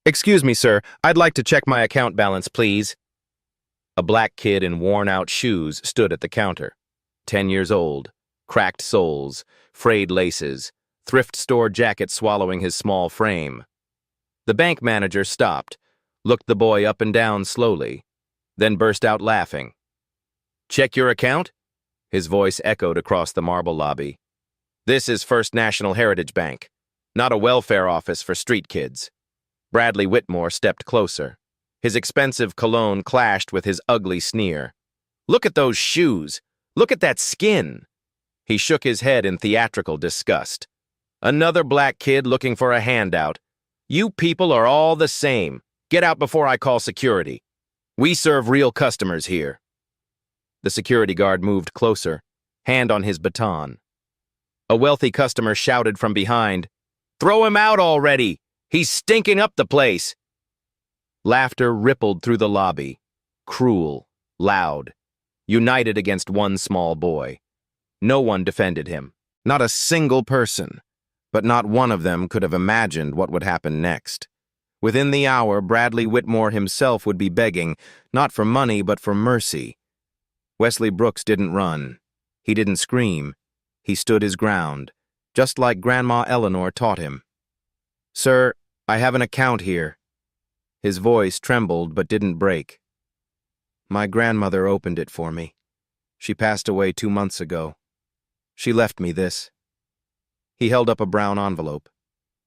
Excuse me, sir. I'd like to check my account balance, please. A black kid in worn-out shoes stood at the counter. 10 years old, cracked soles, frayed laces, thrift store jacket swallowing his small frame. The bank manager stopped, looked the boy up and down slowly, then burst out laughing. "Check your account?" His voice echoed across the marble lobby. "This is First National Heritage Bank, not a welfare office for street kids." Bradley Whitmore stepped closer. His expensive cologne clashed with his ugly sneer. "Look at those shoes! Look at that skin!" He shook his head in theatrical disgust. "Another black kid looking for a handout. You people are all the same. Get out before I call security. We serve real customers here." The security guard moved closer, hand on his baton. A wealthy customer shouted from behind, "Throw him out already! He's stinking up the place!" Laughter rippled through the lobby, cruel, loud, united against one small boy. No one defended him, not a single person, but not one of them could have imagined what would happen next. Within the hour, Bradley Whitmore himself would be begging, not for money, but for mercy. Wesley Brooks didn't run. He didn't scream. He stood his ground, just like Grandma Eleanor taught him. "Sir, I have an account here." His voice trembled but didn't break. "My grandmother opened it for me. She passed away 2 months ago. She left me this." He held up a brown envelope.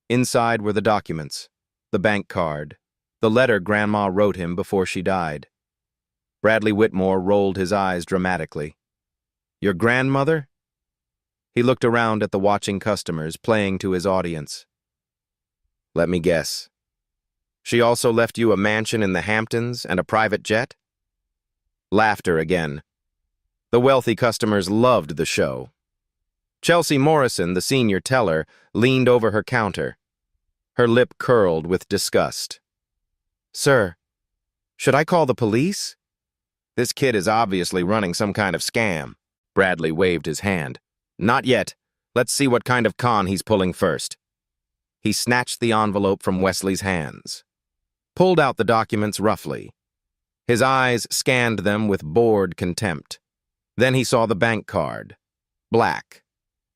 Inside were the documents, the bank card, the letter Grandma wrote him before she died. Bradley Whitmore rolled his eyes dramatically. "Your grandmother?" He looked around at the watching customers, playing to his audience. "Let me guess. She also left you a mansion in the Hamptons and a private jet?" Laughter again. The wealthy customers loved the show. Chelsea Morrison, the senior teller, leaned over her counter. Her lip curled with disgust. "Sir, should I call the police?" "This kid is obviously running some kind of scam." Bradley waved his hand. "Not yet. Let's see what kind of con he's pulling first." He snatched the envelope from Wesley's hands, pulled out the documents roughly. His eyes scanned them with bored contempt. Then he saw the bank card. Black,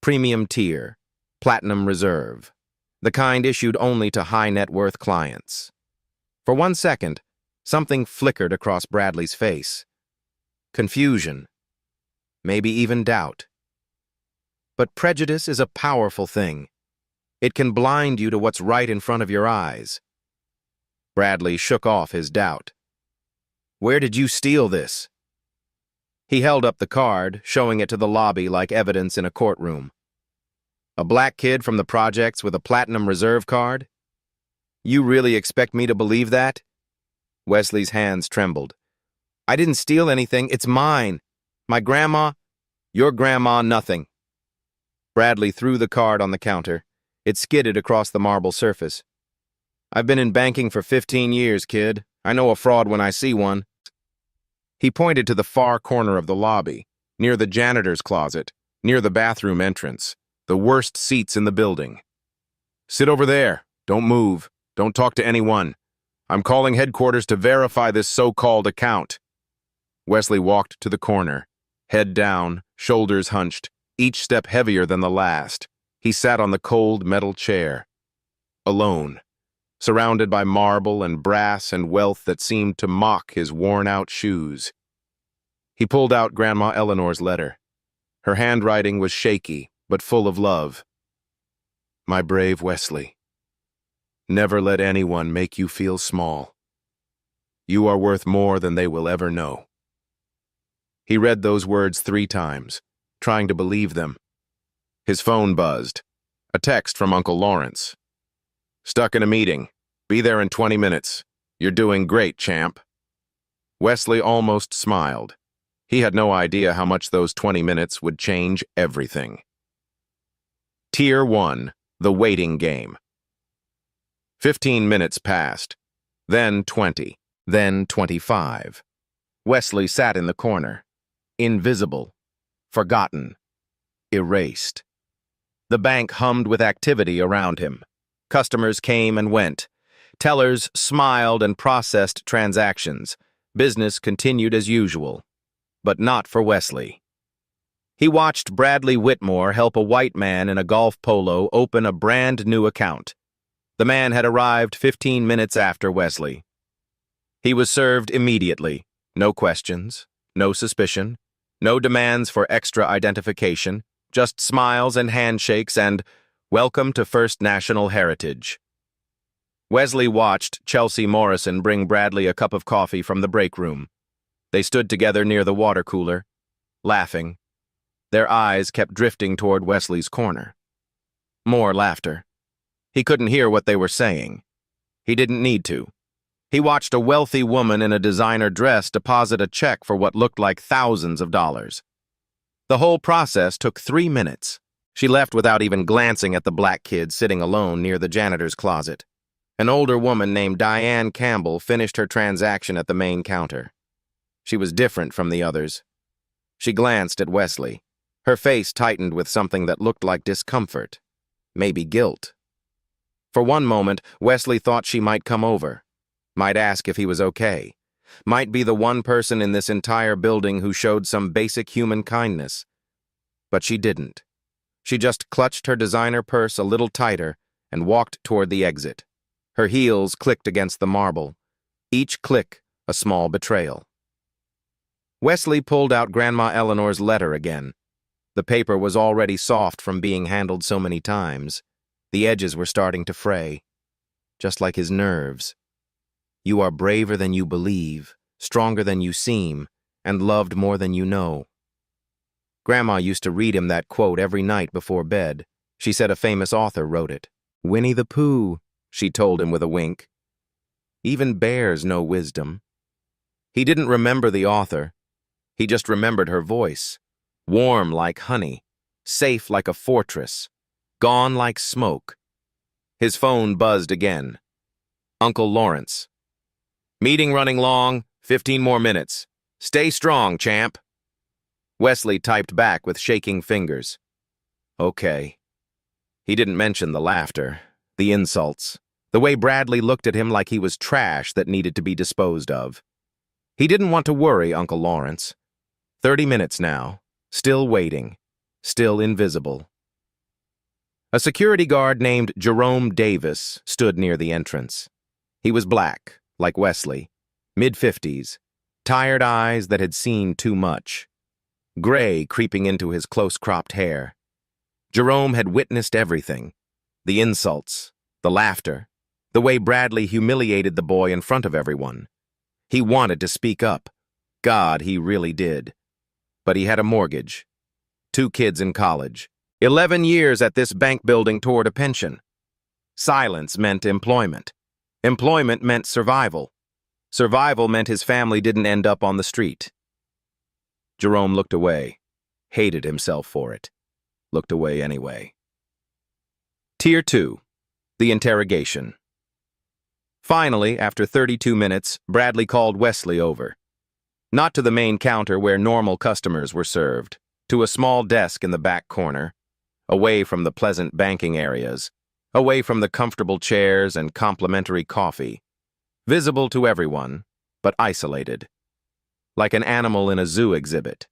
premium tier, platinum reserve, the kind issued only to high-net-worth clients. For 1 second, something flickered across Bradley's face. Confusion, maybe even doubt. But prejudice is a powerful thing. It can blind you to what's right in front of your eyes. Bradley shook off his doubt. "Where did you steal this?" He held up the card, showing it to the lobby like evidence in a courtroom. "A black kid from the projects with a platinum reserve card? You really expect me to believe that?" Wesley's hands trembled. "I didn't steal anything. It's mine. My grandma—" "Your grandma, nothing." Bradley threw the card on the counter. It skidded across the marble surface. "I've been in banking for 15 years, kid. I know a fraud when I see one." He pointed to the far corner of the lobby, near the janitor's closet, near the bathroom entrance, the worst seats in the building. "Sit over there. Don't move. Don't talk to anyone. I'm calling headquarters to verify this so-called account." Wesley walked to the corner, head down, shoulders hunched, each step heavier than the last. He sat on the cold metal chair, alone, surrounded by marble and brass and wealth that seemed to mock his worn-out shoes. He pulled out Grandma Eleanor's letter. Her handwriting was shaky, but full of love. "My brave Wesley, never let anyone make you feel small. You are worth more than they will ever know." He read those words 3 times, trying to believe them. His phone buzzed. A text from Uncle Lawrence. "Stuck in a meeting. Be there in 20 minutes. You're doing great, champ." Wesley almost smiled. He had no idea how much those 20 minutes would change everything. Tier 1, the waiting game. 15 minutes passed, then 20, then 25. Wesley sat in the corner, invisible, forgotten, erased. The bank hummed with activity around him. Customers came and went. Tellers smiled and processed transactions. Business continued as usual. But not for Wesley. He watched Bradley Whitmore help a white man in a golf polo open a brand new account. The man had arrived 15 minutes after Wesley. He was served immediately. No questions, no suspicion, no demands for extra identification, just smiles and handshakes and, "Welcome to First National Heritage." Wesley watched Chelsea Morrison bring Bradley a cup of coffee from the break room. They stood together near the water cooler, laughing. Their eyes kept drifting toward Wesley's corner. More laughter. He couldn't hear what they were saying. He didn't need to. He watched a wealthy woman in a designer dress deposit a check for what looked like thousands of dollars. The whole process took 3 minutes. She left without even glancing at the black kid sitting alone near the janitor's closet. An older woman named Diane Campbell finished her transaction at the main counter. She was different from the others. She glanced at Wesley. Her face tightened with something that looked like discomfort, maybe guilt. For one moment, Wesley thought she might come over, might ask if he was okay, might be the one person in this entire building who showed some basic human kindness. But she didn't. She just clutched her designer purse a little tighter and walked toward the exit. Her heels clicked against the marble, each click a small betrayal. Wesley pulled out Grandma Eleanor's letter again. The paper was already soft from being handled so many times. The edges were starting to fray, just like his nerves. "You are braver than you believe, stronger than you seem, and loved more than you know." Grandma used to read him that quote every night before bed. She said a famous author wrote it. "Winnie the Pooh," she told him with a wink. "Even bears know wisdom." He didn't remember the author. He just remembered her voice, warm like honey, safe like a fortress, gone like smoke. His phone buzzed again. Uncle Lawrence. "Meeting running long, 15 more minutes. Stay strong, champ." Wesley typed back with shaking fingers. Okay. He didn't mention the laughter, the insults, the way Bradley looked at him like he was trash that needed to be disposed of. He didn't want to worry Uncle Lawrence. 30 minutes now, still waiting, still invisible. A security guard named Jerome Davis stood near the entrance. He was black, like Wesley, mid-50s, tired eyes that had seen too much, gray creeping into his close-cropped hair. Jerome had witnessed everything, the insults, the laughter, the way Bradley humiliated the boy in front of everyone. He wanted to speak up. God, he really did. But he had a mortgage, 2 kids in college, 11 years at this bank building toward a pension. Silence meant employment. Employment meant survival. Survival meant his family didn't end up on the street. Jerome looked away, hated himself for it, looked away anyway. Tier 2, the interrogation. Finally, after 32 minutes, Bradley called Wesley over. Not to the main counter where normal customers were served, to a small desk in the back corner, away from the pleasant banking areas, away from the comfortable chairs and complimentary coffee, visible to everyone, but isolated, like an animal in a zoo exhibit.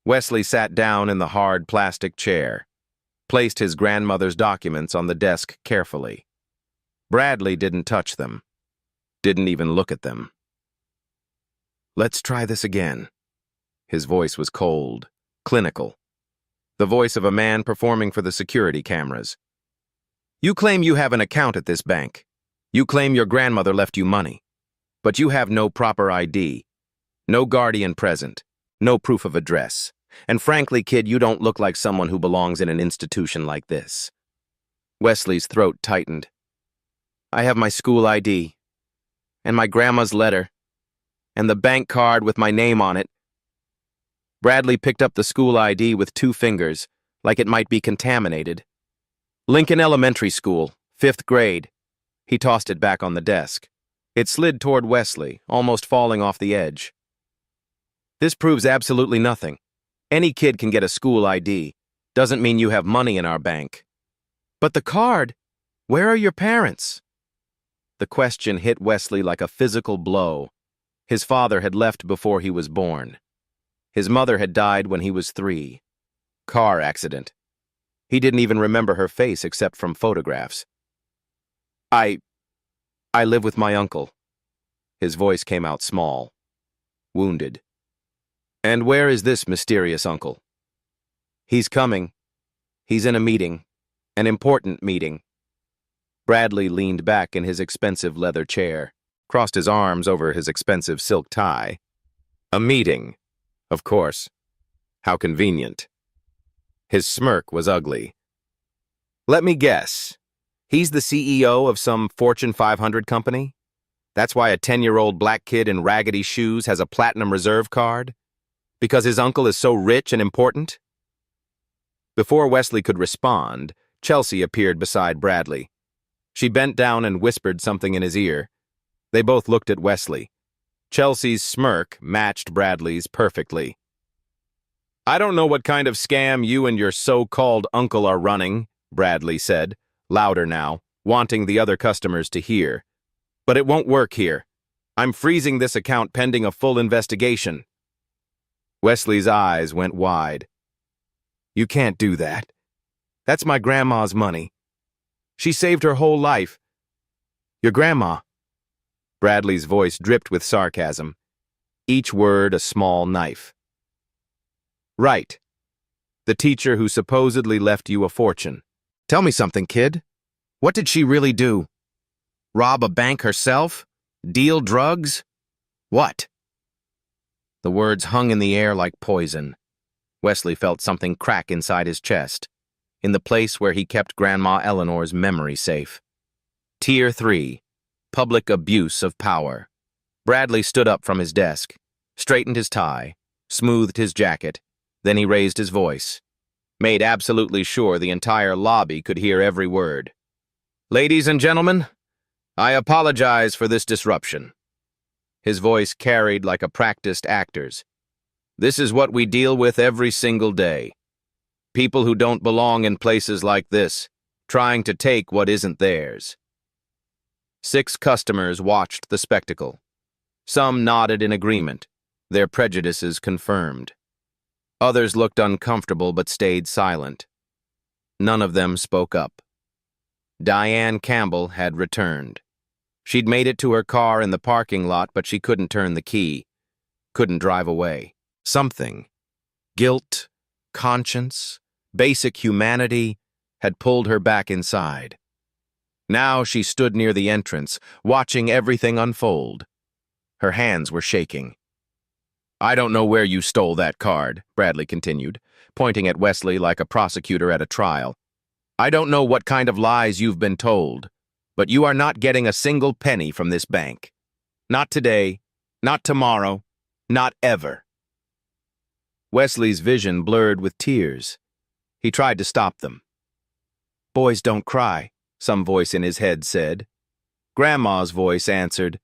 Wesley sat down in the hard plastic chair, placed his grandmother's documents on the desk carefully. Bradley didn't touch them, didn't even look at them. "Let's try this again." His voice was cold, clinical, the voice of a man performing for the security cameras. "You claim you have an account at this bank. You claim your grandmother left you money. But you have no proper ID, no guardian present, no proof of address. And frankly, kid, you don't look like someone who belongs in an institution like this." Wesley's throat tightened. "I have my school ID, and my grandma's letter, and the bank card with my name on it." Bradley picked up the school ID with 2 fingers, like it might be contaminated. "Lincoln Elementary School, 5th grade." He tossed it back on the desk. It slid toward Wesley, almost falling off the edge. "This proves absolutely nothing. Any kid can get a school ID. Doesn't mean you have money in our bank." "But the card? Where are your parents?" The question hit Wesley like a physical blow. His father had left before he was born. His mother had died when he was 3. Car accident. He didn't even remember her face except from photographs. I live with my uncle. His voice came out small, wounded. And where is this mysterious uncle? He's coming. He's in a meeting. An important meeting. Bradley leaned back in his expensive leather chair, crossed his arms over his expensive silk tie. A meeting, of course. How convenient. His smirk was ugly. Let me guess. He's the CEO of some Fortune 500 company? That's why a 10-year-old black kid in raggedy shoes has a platinum reserve card? Because his uncle is so rich and important? Before Wesley could respond, Chelsea appeared beside Bradley. She bent down and whispered something in his ear. They both looked at Wesley. Chelsea's smirk matched Bradley's perfectly. I don't know what kind of scam you and your so-called uncle are running, Bradley said, louder now, wanting the other customers to hear. But it won't work here. I'm freezing this account pending a full investigation. Wesley's eyes went wide. You can't do that. That's my grandma's money. She saved her whole life. Your grandma. Bradley's voice dripped with sarcasm, each word a small knife. Right. The teacher who supposedly left you a fortune. Tell me something, kid. What did she really do? Rob a bank herself? Deal drugs? What? The words hung in the air like poison. Wesley felt something crack inside his chest, in the place where he kept Grandma Eleanor's memory safe. Tier 3. Public abuse of power. Bradley stood up from his desk, straightened his tie, smoothed his jacket, then he raised his voice, made absolutely sure the entire lobby could hear every word. Ladies and gentlemen, I apologize for this disruption. His voice carried like a practiced actor's. This is what we deal with every single day. People who don't belong in places like this, trying to take what isn't theirs. 6 customers watched the spectacle. Some nodded in agreement, their prejudices confirmed. Others looked uncomfortable but stayed silent. None of them spoke up. Diane Campbell had returned. She'd made it to her car in the parking lot, but she couldn't turn the key, couldn't drive away. Something, guilt, conscience, basic humanity, had pulled her back inside. Now she stood near the entrance, watching everything unfold. Her hands were shaking. I don't know where you stole that card, Bradley continued, pointing at Wesley like a prosecutor at a trial. I don't know what kind of lies you've been told, but you are not getting a single penny from this bank. Not today, not tomorrow, not ever. Wesley's vision blurred with tears. He tried to stop them. Boys don't cry, some voice in his head said. Grandma's voice answered,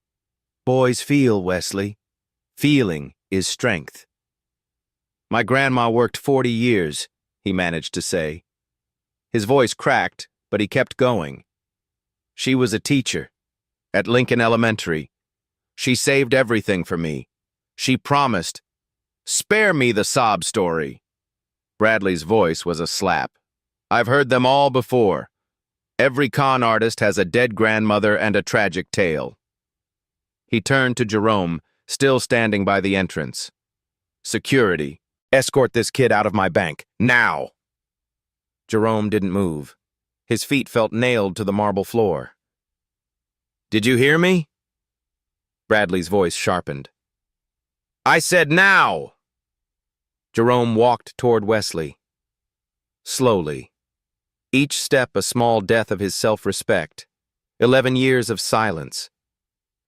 Boys feel, Wesley. Feeling is strength. My grandma worked 40 years, he managed to say. His voice cracked, but he kept going. She was a teacher at Lincoln Elementary. She saved everything for me. She promised. Spare me the sob story. Bradley's voice was a slap. I've heard them all before. Every con artist has a dead grandmother and a tragic tale. He turned to Jerome, still standing by the entrance. Security. Escort this kid out of my bank, now! Jerome didn't move. His feet felt nailed to the marble floor. Did you hear me? Bradley's voice sharpened. I said now! Jerome walked toward Wesley. Slowly. Each step a small death of his self-respect. 11 years of silence.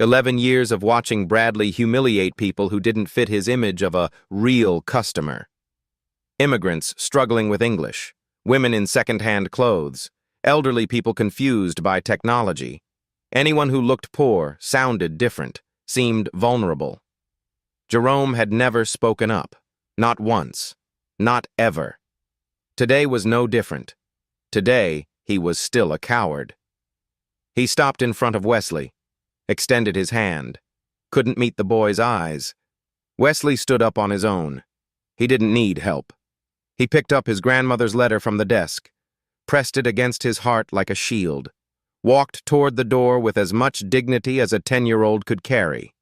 11 years of watching Bradley humiliate people who didn't fit his image of a real customer. Immigrants struggling with English, women in second-hand clothes, elderly people confused by technology. Anyone who looked poor, sounded different, seemed vulnerable. Jerome had never spoken up. Not once. Not ever. Today was no different. Today, he was still a coward. He stopped in front of Wesley, extended his hand. Couldn't meet the boy's eyes. Wesley stood up on his own. He didn't need help. He picked up his grandmother's letter from the desk, pressed it against his heart like a shield, walked toward the door with as much dignity as a 10-year-old could carry.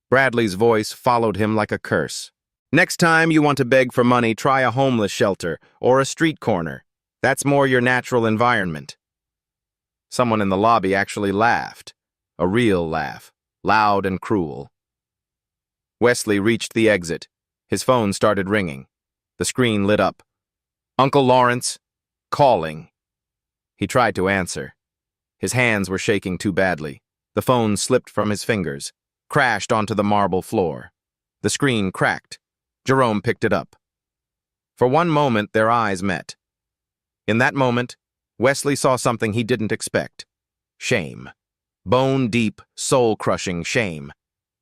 Bradley's voice followed him like a curse. Next time you want to beg for money, try a homeless shelter or a street corner. That's more your natural environment. Someone in the lobby actually laughed. A real laugh, loud and cruel. Wesley reached the exit. His phone started ringing. The screen lit up. Uncle Lawrence, calling. He tried to answer. His hands were shaking too badly. The phone slipped from his fingers, crashed onto the marble floor. The screen cracked. Jerome picked it up. For one moment, their eyes met. In that moment, Wesley saw something he didn't expect. Shame. Bone-deep, soul-crushing shame.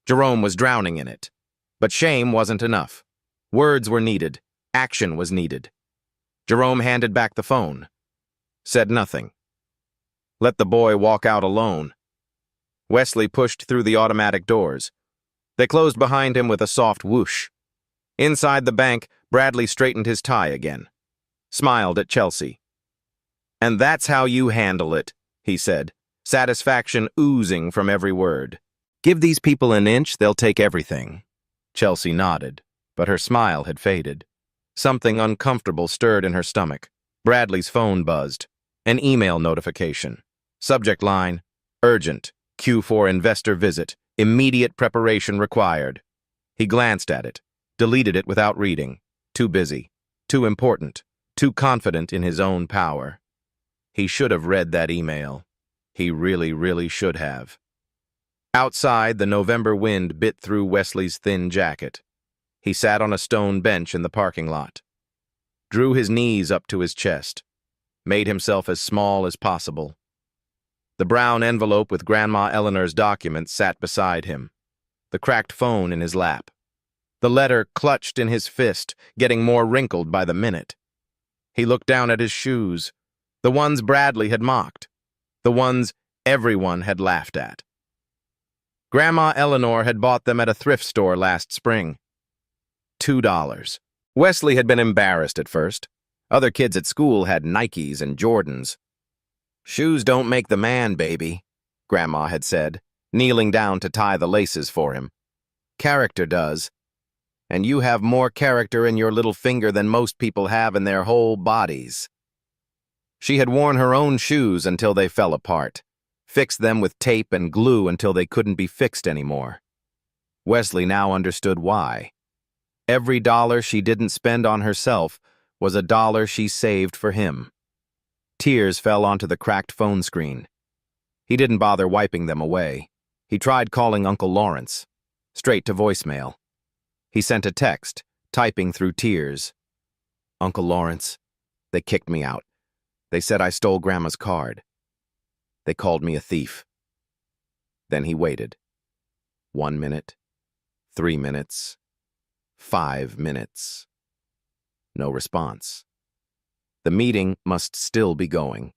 Jerome was drowning in it. But shame wasn't enough. Words were needed. Action was needed. Jerome handed back the phone. Said nothing. Let the boy walk out alone. Wesley pushed through the automatic doors. They closed behind him with a soft whoosh. Inside the bank, Bradley straightened his tie again. Smiled at Chelsea. And that's how you handle it, he said, satisfaction oozing from every word. Give these people an inch, they'll take everything. Chelsea nodded, but her smile had faded. Something uncomfortable stirred in her stomach. Bradley's phone buzzed. An email notification. Subject line, urgent, Q4 investor visit, immediate preparation required. He glanced at it, deleted it without reading. Too busy, too important, too confident in his own power. He should have read that email. He really, really should have. Outside, the November wind bit through Wesley's thin jacket. He sat on a stone bench in the parking lot, drew his knees up to his chest, made himself as small as possible. The brown envelope with Grandma Eleanor's documents sat beside him, the cracked phone in his lap. The letter clutched in his fist, getting more wrinkled by the minute. He looked down at his shoes, the ones Bradley had mocked, the ones everyone had laughed at. Grandma Eleanor had bought them at a thrift store last spring. $2. Wesley had been embarrassed at first. Other kids at school had Nikes and Jordans. Shoes don't make the man, baby, Grandma had said, kneeling down to tie the laces for him. Character does. And you have more character in your little finger than most people have in their whole bodies. She had worn her own shoes until they fell apart, fixed them with tape and glue until they couldn't be fixed anymore. Wesley now understood why. Every dollar she didn't spend on herself was a dollar she saved for him. Tears fell onto the cracked phone screen. He didn't bother wiping them away. He tried calling Uncle Lawrence, straight to voicemail. He sent a text, typing through tears. Uncle Lawrence, they kicked me out. They said I stole Grandma's card. They called me a thief. Then he waited. 1 minute, 3 minutes, 5 minutes. No response. The meeting must still be going.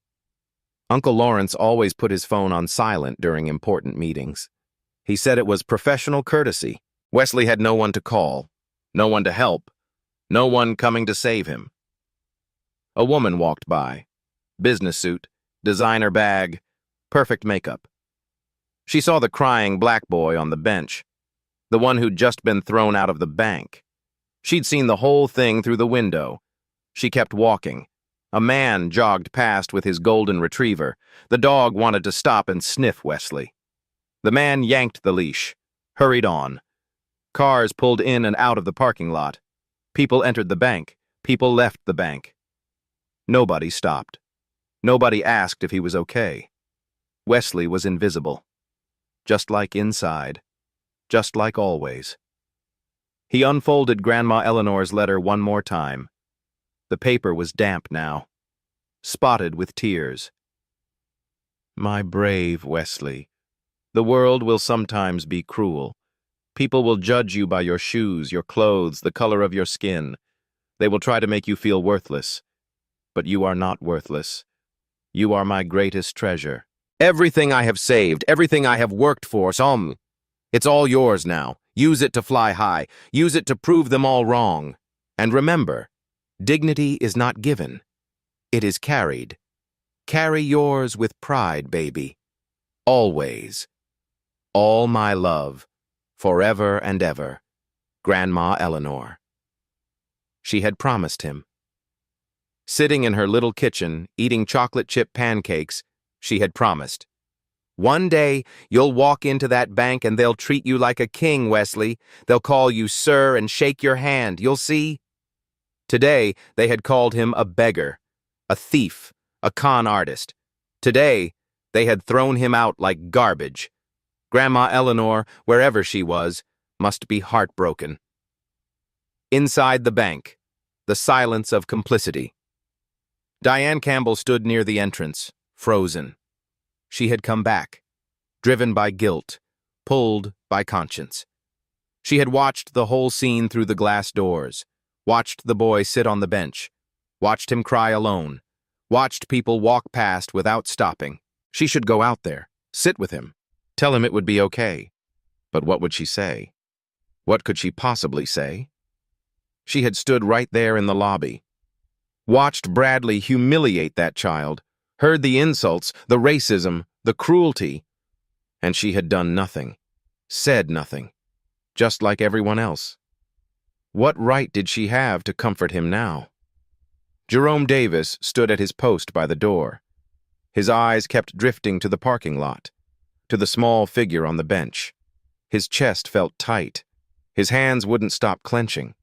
Uncle Lawrence always put his phone on silent during important meetings. He said it was professional courtesy. Wesley had no one to call, no one to help, no one coming to save him. A woman walked by. Business suit, designer bag, perfect makeup. She saw the crying black boy on the bench, the one who'd just been thrown out of the bank. She'd seen the whole thing through the window. She kept walking. A man jogged past with his golden retriever. The dog wanted to stop and sniff Wesley. The man yanked the leash, hurried on. Cars pulled in and out of the parking lot. People entered the bank. People left the bank. Nobody stopped. Nobody asked if he was okay. Wesley was invisible. Just like inside. Just like always. He unfolded Grandma Eleanor's letter one more time. The paper was damp now, spotted with tears. My brave Wesley, the world will sometimes be cruel. People will judge you by your shoes, your clothes, the color of your skin. They will try to make you feel worthless. But you are not worthless. You are my greatest treasure. Everything I have saved, everything I have worked for, it's all yours now. Use it to fly high. Use it to prove them all wrong. And remember, dignity is not given. It is carried. Carry yours with pride, baby. Always. All my love. Forever and ever. Grandma Eleanor. She had promised him. Sitting in her little kitchen, eating chocolate chip pancakes, she had promised. One day, you'll walk into that bank and they'll treat you like a king, Wesley. They'll call you sir and shake your hand. You'll see. Today, they had called him a beggar, a thief, a con artist. Today, they had thrown him out like garbage. Grandma Eleanor, wherever she was, must be heartbroken. Inside the bank, the silence of complicity. Diane Campbell stood near the entrance, frozen. She had come back, driven by guilt, pulled by conscience. She had watched the whole scene through the glass doors, watched the boy sit on the bench, watched him cry alone, watched people walk past without stopping. She should go out there, sit with him, tell him it would be okay. But what would she say? What could she possibly say? She had stood right there in the lobby, watched Bradley humiliate that child, heard the insults, the racism, the cruelty, and she had done nothing, said nothing, just like everyone else. What right did she have to comfort him now? Jerome Davis stood at his post by the door. His eyes kept drifting to the parking lot, to the small figure on the bench. His chest felt tight. His hands wouldn't stop clenching.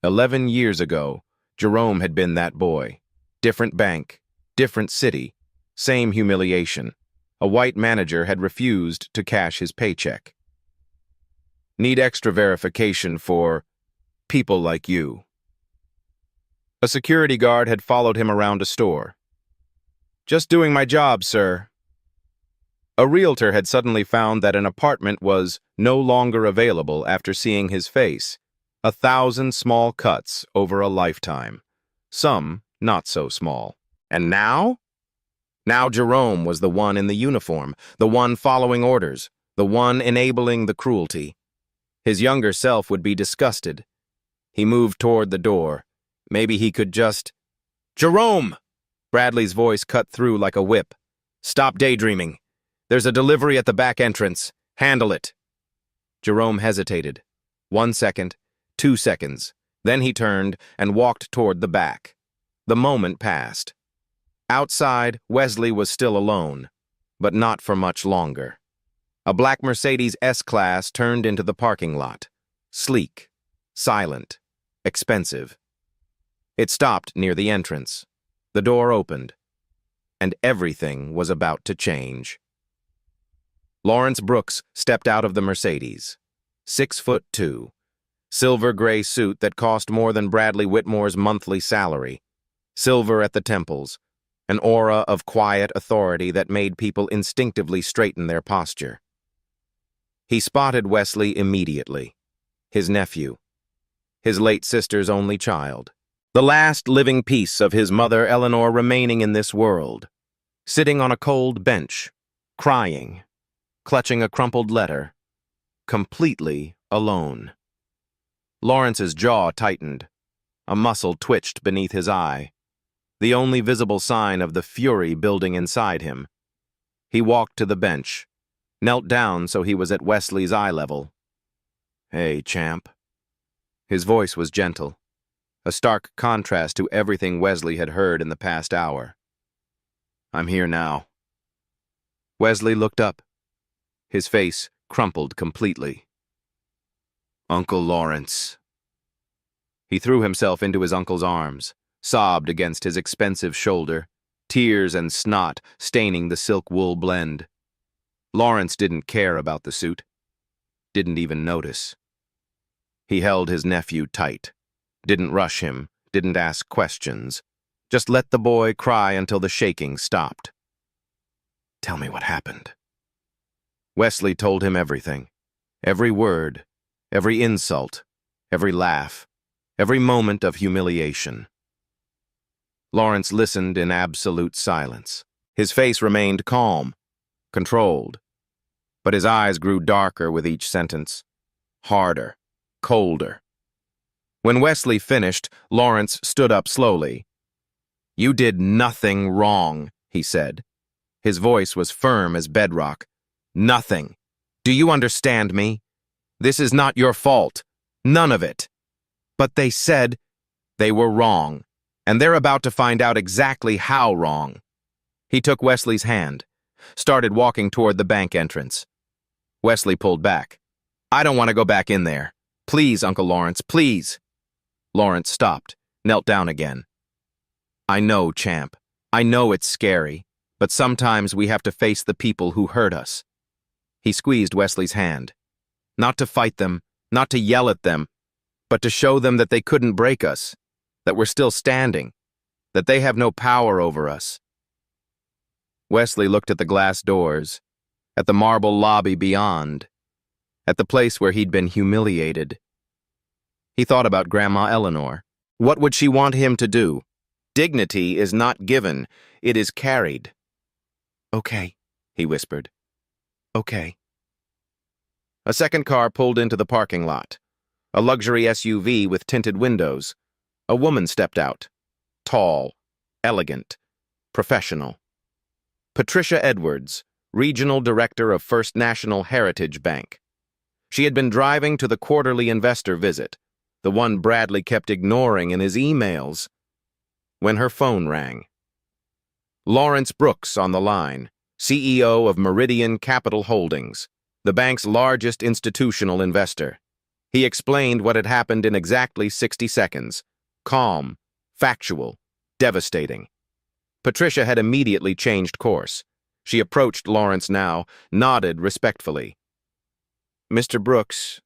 11 years ago, Jerome had been that boy. Different bank, different city, same humiliation. A white manager had refused to cash his paycheck. Need extra verification for people like you. A security guard had followed him around a store. Just doing my job, sir. A realtor had suddenly found that an apartment was no longer available after seeing his face. 1,000 small cuts over a lifetime. Some not so small. And now? Now Jerome was the one in the uniform, the one following orders, the one enabling the cruelty. His younger self would be disgusted. He moved toward the door. Maybe he could just... Jerome! Bradley's voice cut through like a whip. Stop daydreaming. There's a delivery at the back entrance. Handle it. Jerome hesitated. 1 second, 2 seconds. Then he turned and walked toward the back. The moment passed. Outside, Wesley was still alone, but not for much longer. A black Mercedes S-Class turned into the parking lot. Sleek, silent, expensive. It stopped near the entrance. The door opened, and everything was about to change. Lawrence Brooks stepped out of the Mercedes. 6'2", silver gray suit that cost more than Bradley Whitmore's monthly salary. Silver at the temples. An aura of quiet authority that made people instinctively straighten their posture. He spotted Wesley immediately. His nephew. His late sister's only child. The last living piece of his mother Eleanor remaining in this world. Sitting on a cold bench, crying, clutching a crumpled letter. Completely alone. Lawrence's jaw tightened. A muscle twitched beneath his eye. The only visible sign of the fury building inside him. He walked to the bench, knelt down so he was at Wesley's eye level. Hey, champ. His voice was gentle, a stark contrast to everything Wesley had heard in the past hour. I'm here now. Wesley looked up. His face crumpled completely. Uncle Lawrence. He threw himself into his uncle's arms, sobbed against his expensive shoulder, tears and snot staining the silk-wool blend. Lawrence didn't care about the suit. Didn't even notice. He held his nephew tight. Didn't rush him, didn't ask questions. Just let the boy cry until the shaking stopped. Tell me what happened. Wesley told him everything. Every word, every insult, every laugh, every moment of humiliation. Lawrence listened in absolute silence. His face remained calm, controlled. But his eyes grew darker with each sentence, harder, colder. When Wesley finished, Lawrence stood up slowly. "You did nothing wrong," he said. His voice was firm as bedrock. "Nothing. Do you understand me? This is not your fault. None of it. But they said they were wrong, and they're about to find out exactly how wrong." He took Wesley's hand, started walking toward the bank entrance. Wesley pulled back. "I don't want to go back in there. Please, Uncle Lawrence, please." Lawrence stopped, knelt down again. "I know, champ. I know it's scary, but sometimes we have to face the people who hurt us." He squeezed Wesley's hand. "Not to fight them, not to yell at them, but to show them that they couldn't break us, that we're still standing, that they have no power over us." Wesley looked at the glass doors, at the marble lobby beyond, at the place where he'd been humiliated. He thought about Grandma Eleanor. What would she want him to do? Dignity is not given, it is carried. "Okay," he whispered. "Okay." A second car pulled into the parking lot. A luxury SUV with tinted windows. A woman stepped out. Tall, elegant, professional. Patricia Edwards, Regional Director of First National Heritage Bank. She had been driving to the quarterly investor visit, the one Bradley kept ignoring in his emails, when her phone rang. Lawrence Brooks on the line, CEO of Meridian Capital Holdings, the bank's largest institutional investor. He explained what had happened in exactly 60 seconds. Calm, factual, devastating. Patricia had immediately changed course. She approached Lawrence now, nodded respectfully. "Mr. Brooks,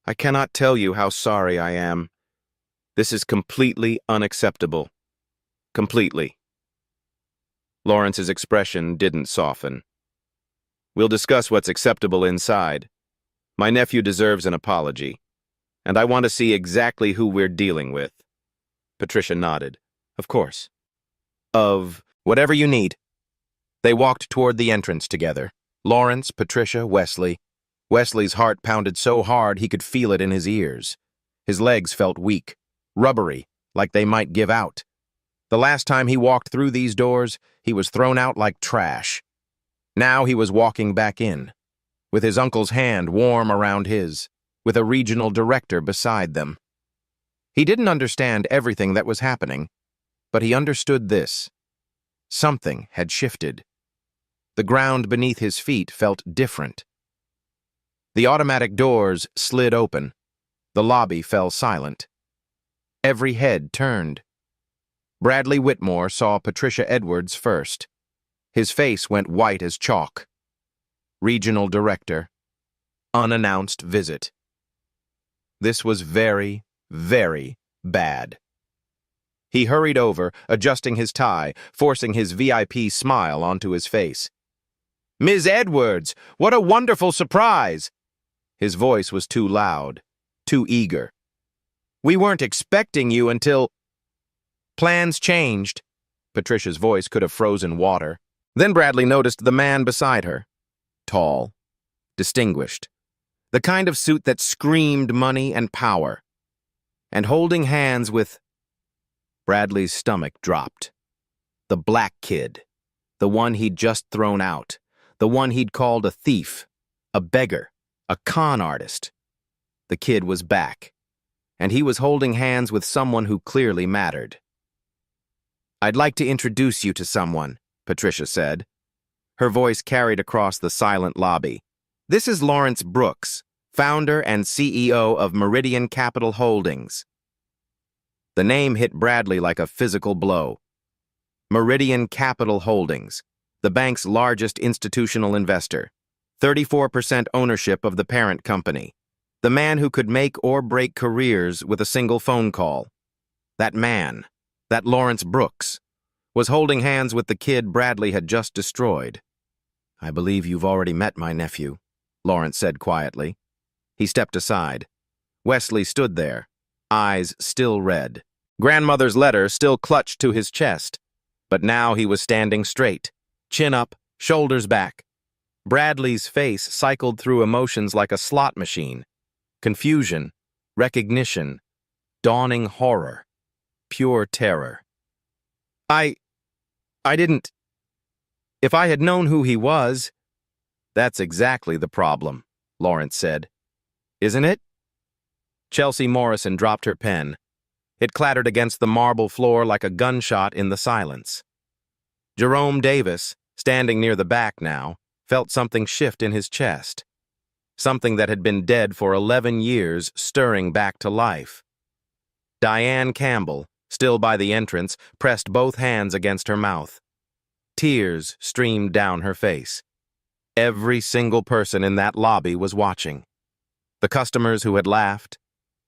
I cannot tell you how sorry I am. This is completely unacceptable. Completely." Lawrence's expression didn't soften. "We'll discuss what's acceptable inside. My nephew deserves an apology, and I want to see exactly who we're dealing with." Patricia nodded. "Of course." "Of whatever you need." They walked toward the entrance together. Lawrence, Patricia, Wesley. Wesley's heart pounded so hard he could feel it in his ears. His legs felt weak, rubbery, like they might give out. The last time he walked through these doors, he was thrown out like trash. Now he was walking back in, with his uncle's hand warm around his, with a regional director beside them. He didn't understand everything that was happening, but he understood this. Something had shifted. The ground beneath his feet felt different. The automatic doors slid open. The lobby fell silent. Every head turned. Bradley Whitmore saw Patricia Edwards first. His face went white as chalk. Regional Director. Unannounced visit. This was very, very bad. He hurried over, adjusting his tie, forcing his VIP smile onto his face. "Ms. Edwards, what a wonderful surprise!" His voice was too loud, too eager. "We weren't expecting you until—" "Plans changed." Patricia's voice could have frozen water. Then Bradley noticed the man beside her. Tall, distinguished. The kind of suit that screamed money and power. And holding hands with... Bradley's stomach dropped. The black kid. The one he'd just thrown out. The one he'd called a thief, a beggar, a con artist. The kid was back, and he was holding hands with someone who clearly mattered. "I'd like to introduce you to someone," Patricia said. Her voice carried across the silent lobby. "This is Lawrence Brooks, founder and CEO of Meridian Capital Holdings." The name hit Bradley like a physical blow. Meridian Capital Holdings, the bank's largest institutional investor, 34% ownership of the parent company, the man who could make or break careers with a single phone call. That man, that Lawrence Brooks, was holding hands with the kid Bradley had just destroyed. "I believe you've already met my nephew," Lawrence said quietly. He stepped aside. Wesley stood there, eyes still red. Grandmother's letter still clutched to his chest, but now he was standing straight, chin up, shoulders back, Bradley's face cycled through emotions like a slot machine. Confusion, recognition, dawning horror, pure terror. I didn't. If I had known who he was. That's exactly the problem, Lawrence said. Isn't it? Chelsea Morrison dropped her pen. It clattered against the marble floor like a gunshot in the silence. Jerome Davis, standing near the back now, felt something shift in his chest. Something that had been dead for 11 years stirring back to life. Diane Campbell, still by the entrance, pressed both hands against her mouth. Tears streamed down her face. Every single person in that lobby was watching. The customers who had laughed,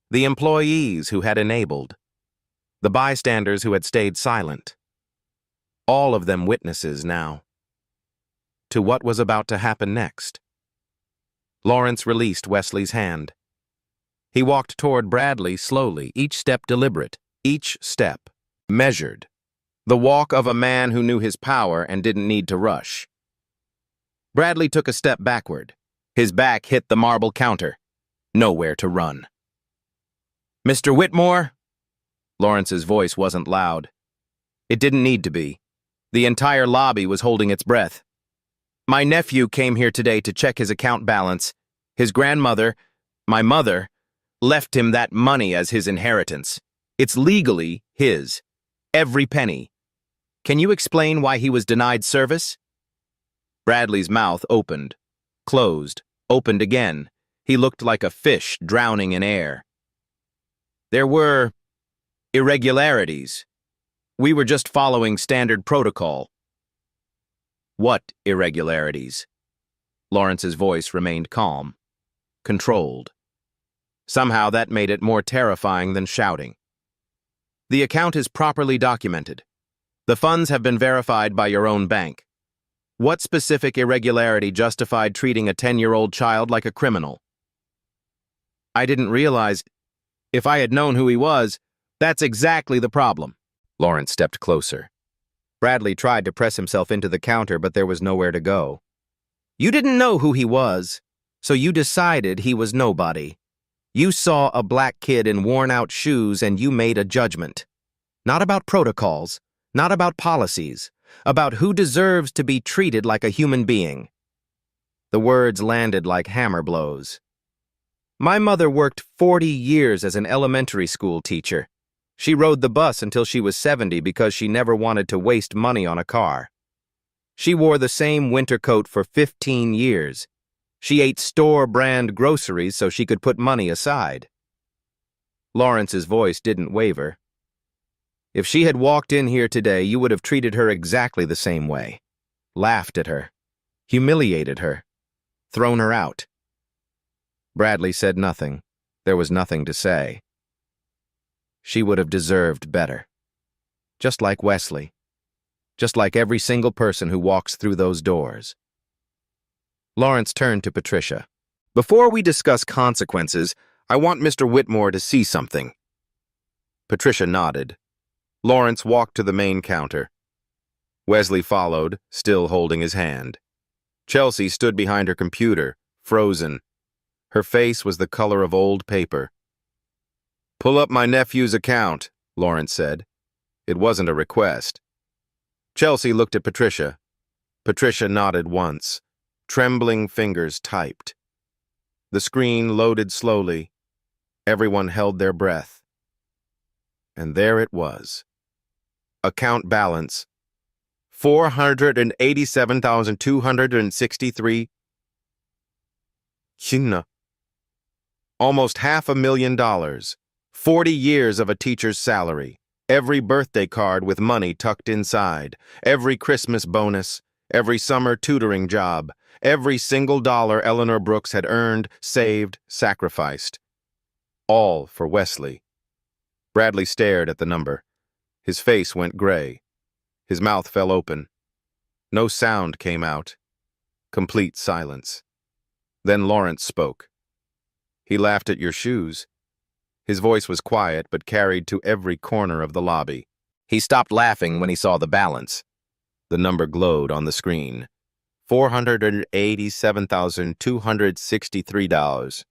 the employees who had enabled, the bystanders who had stayed silent. All of them witnesses now. To what was about to happen next. Lawrence released Wesley's hand. He walked toward Bradley slowly, each step deliberate, each step measured. The walk of a man who knew his power and didn't need to rush. Bradley took a step backward. His back hit the marble counter. Nowhere to run. Mr. Whitmore? Lawrence's voice wasn't loud. It didn't need to be. The entire lobby was holding its breath. My nephew came here today to check his account balance. His grandmother, my mother, left him that money as his inheritance. It's legally his. Every penny. Can you explain why he was denied service? Bradley's mouth opened, closed, opened again. He looked like a fish drowning in air. There were irregularities. We were just following standard protocol. What irregularities? Lawrence's voice remained calm, controlled. Somehow that made it more terrifying than shouting. The account is properly documented. The funds have been verified by your own bank. What specific irregularity justified treating a 10-year-old child like a criminal? I didn't realize. If I had known who he was, that's exactly the problem. Lawrence stepped closer. Bradley tried to press himself into the counter, but there was nowhere to go. You didn't know who he was, so you decided he was nobody. You saw a black kid in worn-out shoes and you made a judgment. Not about protocols, not about policies, about who deserves to be treated like a human being. The words landed like hammer blows. My mother worked 40 years as an elementary school teacher. She rode the bus until she was 70 because she never wanted to waste money on a car. She wore the same winter coat for 15 years. She ate store-brand groceries so she could put money aside. Lawrence's voice didn't waver. If she had walked in here today, you would have treated her exactly the same way. Laughed at her. Humiliated her. Thrown her out. Bradley said nothing. There was nothing to say. She would have deserved better. Just like Wesley. Just like every single person who walks through those doors. Lawrence turned to Patricia. Before we discuss consequences, I want Mr. Whitmore to see something. Patricia nodded. Lawrence walked to the main counter. Wesley followed, still holding his hand. Chelsea stood behind her computer, frozen. Her face was the color of old paper. Pull up my nephew's account, Lawrence said. It wasn't a request. Chelsea looked at Patricia. Patricia nodded once. Trembling fingers typed. The screen loaded slowly. Everyone held their breath. And there it was. Account balance, $487,263. Almost $500,000. 40 years of a teacher's salary. Every birthday card with money tucked inside. Every Christmas bonus. Every summer tutoring job. Every single dollar Eleanor Brooks had earned, saved, sacrificed. All for Wesley. Bradley stared at the number. His face went gray. His mouth fell open. No sound came out. Complete silence. Then Lawrence spoke. He laughed at your shoes. His voice was quiet but carried to every corner of the lobby. He stopped laughing when he saw the balance. The number glowed on the screen. $487,263.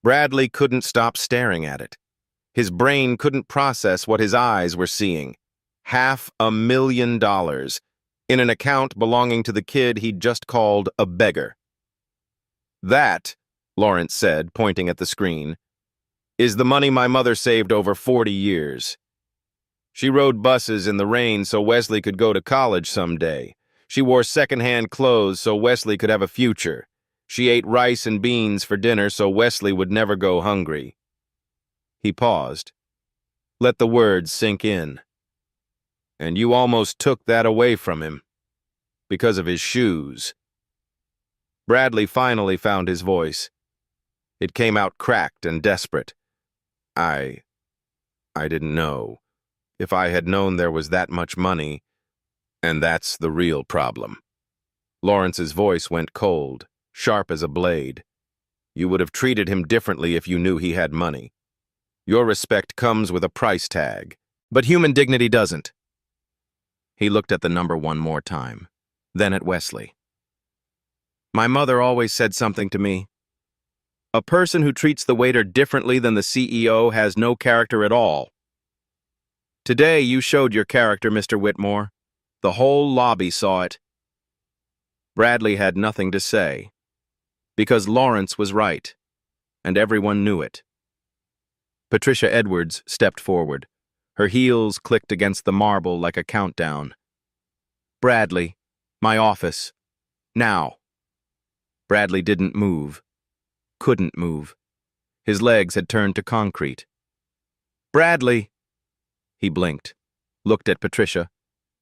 Bradley couldn't stop staring at it. His brain couldn't process what his eyes were seeing. $500,000 in an account belonging to the kid he'd just called a beggar. That, Lawrence said, pointing at the screen, is the money my mother saved over 40 years. She rode buses in the rain so Wesley could go to college someday. She wore second-hand clothes so Wesley could have a future. She ate rice and beans for dinner so Wesley would never go hungry. He paused. Let the words sink in. And you almost took that away from him. Because of his shoes. Bradley finally found his voice. It came out cracked and desperate. I didn't know. If I had known there was that much money, and that's the real problem. Lawrence's voice went cold, sharp as a blade. You would have treated him differently if you knew he had money. Your respect comes with a price tag, but human dignity doesn't. He looked at the number one more time, then at Wesley. My mother always said something to me. A person who treats the waiter differently than the CEO has no character at all. Today you showed your character, Mr. Whitmore. The whole lobby saw it. Bradley had nothing to say, because Lawrence was right, and everyone knew it. Patricia Edwards stepped forward. Her heels clicked against the marble like a countdown. Bradley, my office. Now. Bradley didn't move. Couldn't move. His legs had turned to concrete. Bradley! He blinked, looked at Patricia,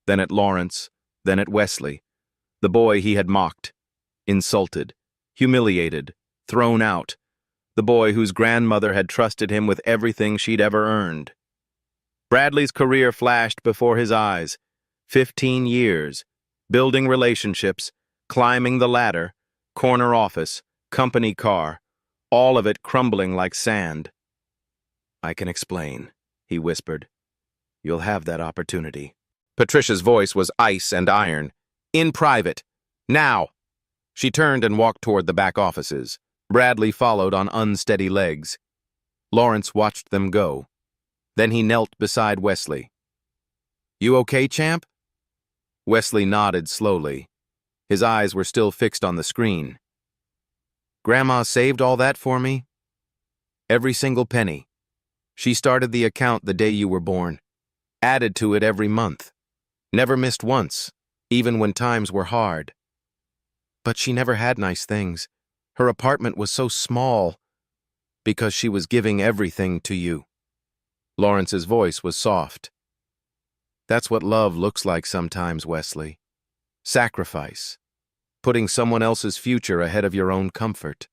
then at Lawrence, then at Wesley, the boy he had mocked, insulted, humiliated, thrown out, the boy whose grandmother had trusted him with everything she'd ever earned. Bradley's career flashed before his eyes. 15 years, building relationships, climbing the ladder, corner office, company car, all of it crumbling like sand. I can explain, he whispered. You'll have that opportunity. Patricia's voice was ice and iron. In private. Now. She turned and walked toward the back offices. Bradley followed on unsteady legs. Lawrence watched them go. Then he knelt beside Wesley. You okay, champ? Wesley nodded slowly. His eyes were still fixed on the screen. Grandma saved all that for me? Every single penny. She started the account the day you were born. Added to it every month. Never missed once, even when times were hard. But she never had nice things. Her apartment was so small because she was giving everything to you. Lawrence's voice was soft. That's what love looks like sometimes, Wesley. Sacrifice. Putting someone else's future ahead of your own comfort.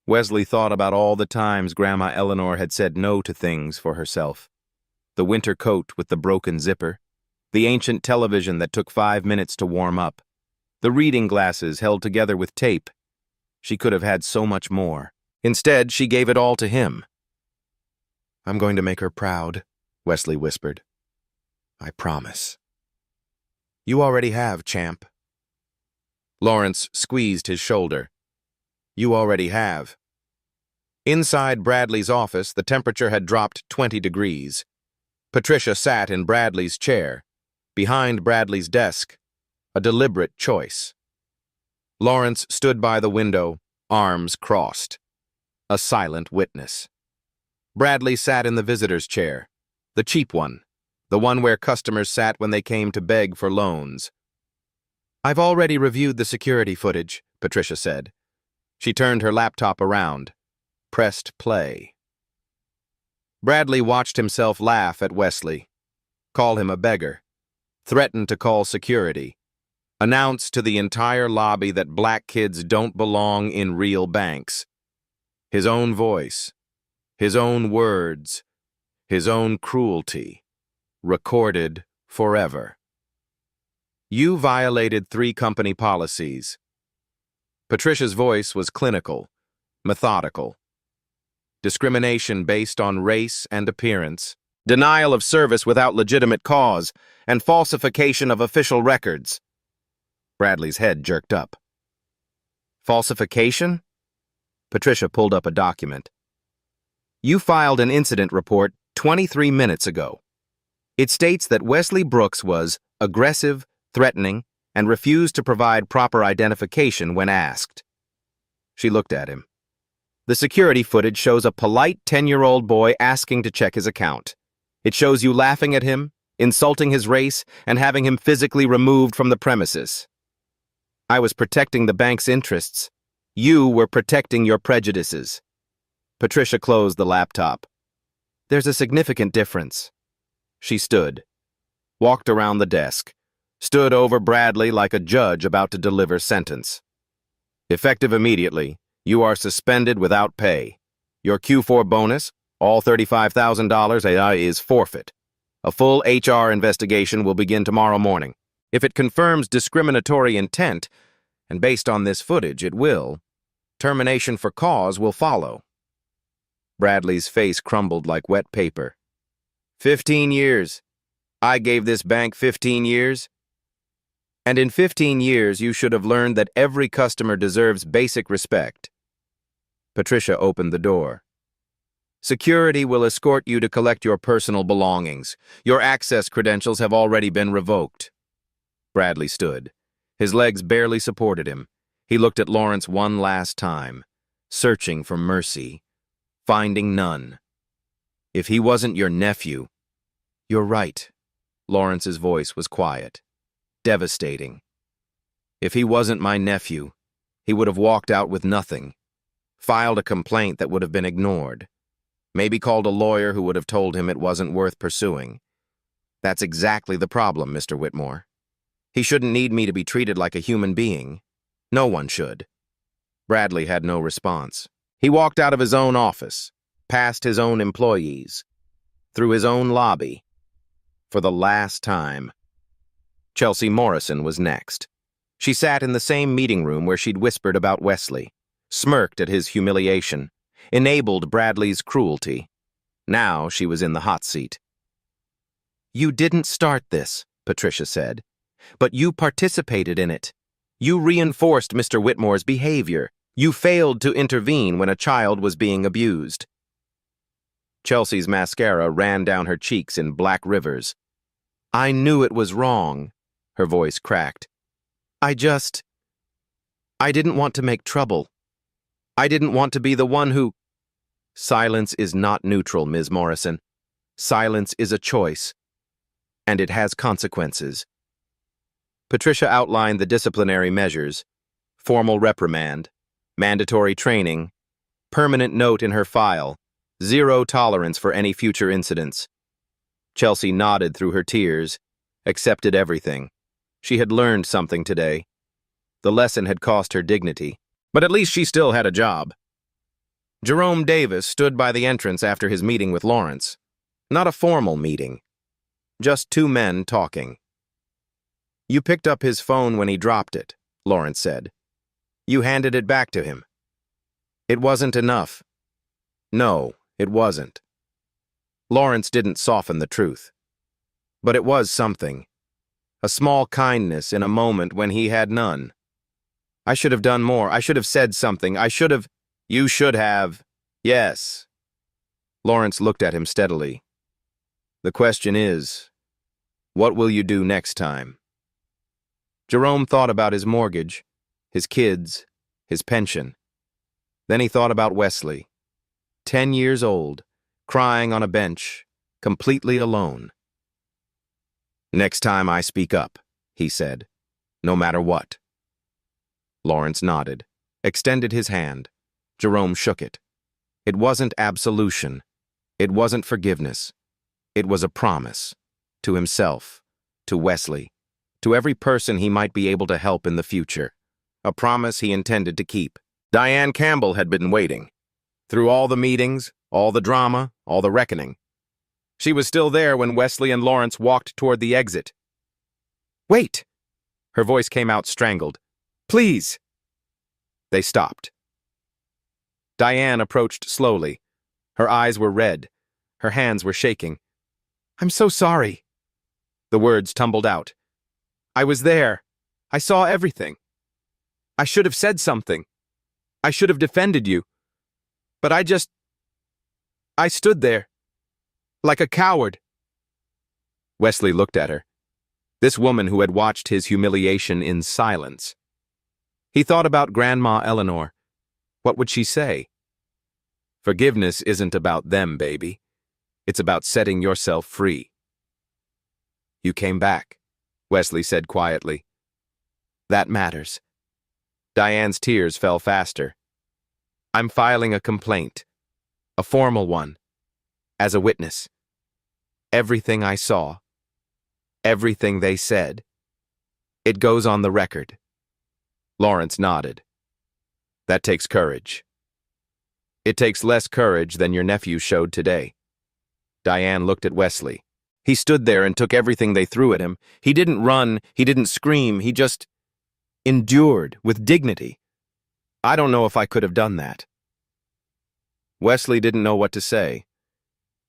Wesley thought about all the times Grandma Eleanor had said no to things for herself. The winter coat with the broken zipper. The ancient television that took 5 minutes to warm up. The reading glasses held together with tape. She could have had so much more. Instead, she gave it all to him. I'm going to make her proud, Wesley whispered. I promise. You already have, champ. Lawrence squeezed his shoulder. You already have. Inside Bradley's office, the temperature had dropped 20 degrees. Patricia sat in Bradley's chair, behind Bradley's desk, a deliberate choice. Lawrence stood by the window, arms crossed, a silent witness. Bradley sat in the visitor's chair, the cheap one, the one where customers sat when they came to beg for loans. I've already reviewed the security footage, Patricia said. She turned her laptop around, pressed play. Bradley watched himself laugh at Wesley, call him a beggar, threaten to call security, announce to the entire lobby that black kids don't belong in real banks. His own voice, his own words, his own cruelty, recorded forever. You violated 3 company policies. Patricia's voice was clinical, methodical. Discrimination based on race and appearance, denial of service without legitimate cause, and falsification of official records. Bradley's head jerked up. Falsification? Patricia pulled up a document. You filed an incident report 23 minutes ago. It states that Wesley Brooks was aggressive, threatening, and refused to provide proper identification when asked. She looked at him. The security footage shows a polite 10-year-old boy asking to check his account. It shows you laughing at him, insulting his race, and having him physically removed from the premises. I was protecting the bank's interests. You were protecting your prejudices. Patricia closed the laptop. There's a significant difference. She stood, walked around the desk, stood over Bradley like a judge about to deliver sentence. Effective immediately, you are suspended without pay. Your Q4 bonus, all $35,000, is forfeit. A full HR investigation will begin tomorrow morning. If it confirms discriminatory intent, and based on this footage it will, termination for cause will follow. Bradley's face crumbled like wet paper. 15 years. I gave this bank 15 years. And in 15 years you should have learned that every customer deserves basic respect. Patricia opened the door. Security will escort you to collect your personal belongings. Your access credentials have already been revoked. Bradley stood. His legs barely supported him. He looked at Lawrence one last time, searching for mercy, finding none. If he wasn't your nephew— You're right. Lawrence's voice was quiet, devastating. If he wasn't my nephew, he would have walked out with nothing, filed a complaint that would have been ignored, maybe called a lawyer who would have told him it wasn't worth pursuing. That's exactly the problem, Mr. Whitmore. He shouldn't need me to be treated like a human being. No one should. Bradley had no response. He walked out of his own office, past his own employees, through his own lobby. For the last time. Chelsea Morrison was next. She sat in the same meeting room where she'd whispered about Wesley, smirked at his humiliation, enabled Bradley's cruelty. Now she was in the hot seat. You didn't start this, Patricia said, but you participated in it. You reinforced Mr. Whitmore's behavior. You failed to intervene when a child was being abused. Chelsea's mascara ran down her cheeks in black rivers. I knew it was wrong, her voice cracked. I didn't want to make trouble. I didn't want to be the one who— Silence is not neutral, Ms. Morrison. Silence is a choice, and it has consequences. Patricia outlined the disciplinary measures: formal reprimand, mandatory training, permanent note in her file, 0 tolerance for any future incidents. Chelsea nodded through her tears, accepted everything. She had learned something today. The lesson had cost her dignity, but at least she still had a job. Jerome Davis stood by the entrance after his meeting with Lawrence. Not a formal meeting. Just two men talking. You picked up his phone when he dropped it, Lawrence said. You handed it back to him. It wasn't enough. No, it wasn't. Lawrence didn't soften the truth. But it was something. A small kindness in a moment when he had none. I should have done more. I should have said something. I should have— You should have— Yes. Lawrence looked at him steadily. The question is, what will you do next time? Jerome thought about his mortgage, his kids, his pension. Then he thought about Wesley, 10 years old, crying on a bench, completely alone. Next time I speak up, he said, no matter what. Lawrence nodded, extended his hand. Jerome shook it. It wasn't absolution. It wasn't forgiveness. It was a promise. To himself, to Wesley, to every person he might be able to help in the future. A promise he intended to keep. Diane Campbell had been waiting. Through all the meetings, all the drama, all the reckoning. She was still there when Wesley and Lawrence walked toward the exit. Wait! Her voice came out strangled. Please! They stopped. Diane approached slowly. Her eyes were red. Her hands were shaking. I'm so sorry. The words tumbled out. I was there. I saw everything. I should have said something. I should have defended you. But I stood there. Like a coward. Wesley looked at her. This woman who had watched his humiliation in silence. He thought about Grandma Eleanor. What would she say? Forgiveness isn't about them, baby. It's about setting yourself free. You came back, Wesley said quietly. That matters. Diane's tears fell faster. I'm filing a complaint. A formal one. As a witness. Everything I saw. Everything they said. It goes on the record. Lawrence nodded. That takes courage. It takes less courage than your nephew showed today. Diane looked at Wesley. He stood there and took everything they threw at him. He didn't run, he didn't scream, he just endured with dignity. I don't know if I could have done that. Wesley didn't know what to say,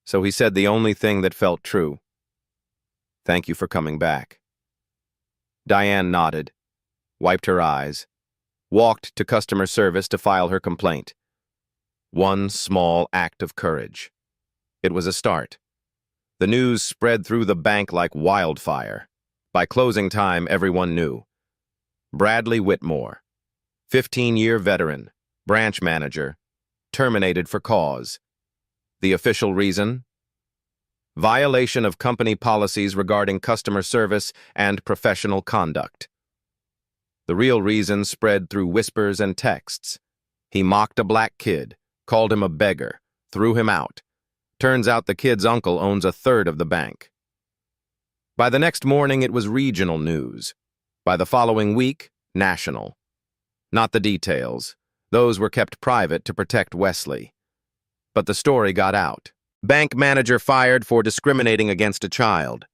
so he said the only thing that felt true. Thank you for coming back. Diane nodded, wiped her eyes, walked to customer service to file her complaint. One small act of courage. It was a start. The news spread through the bank like wildfire. By closing time, everyone knew. Bradley Whitmore, 15-year veteran, branch manager, terminated for cause. The official reason? Violation of company policies regarding customer service and professional conduct. The real reason spread through whispers and texts. He mocked a black kid, called him a beggar, threw him out. Turns out the kid's uncle owns a third of the bank. By the next morning, it was regional news. By the following week, national. Not the details. Those were kept private to protect Wesley. But the story got out. Bank manager fired for discriminating against a child.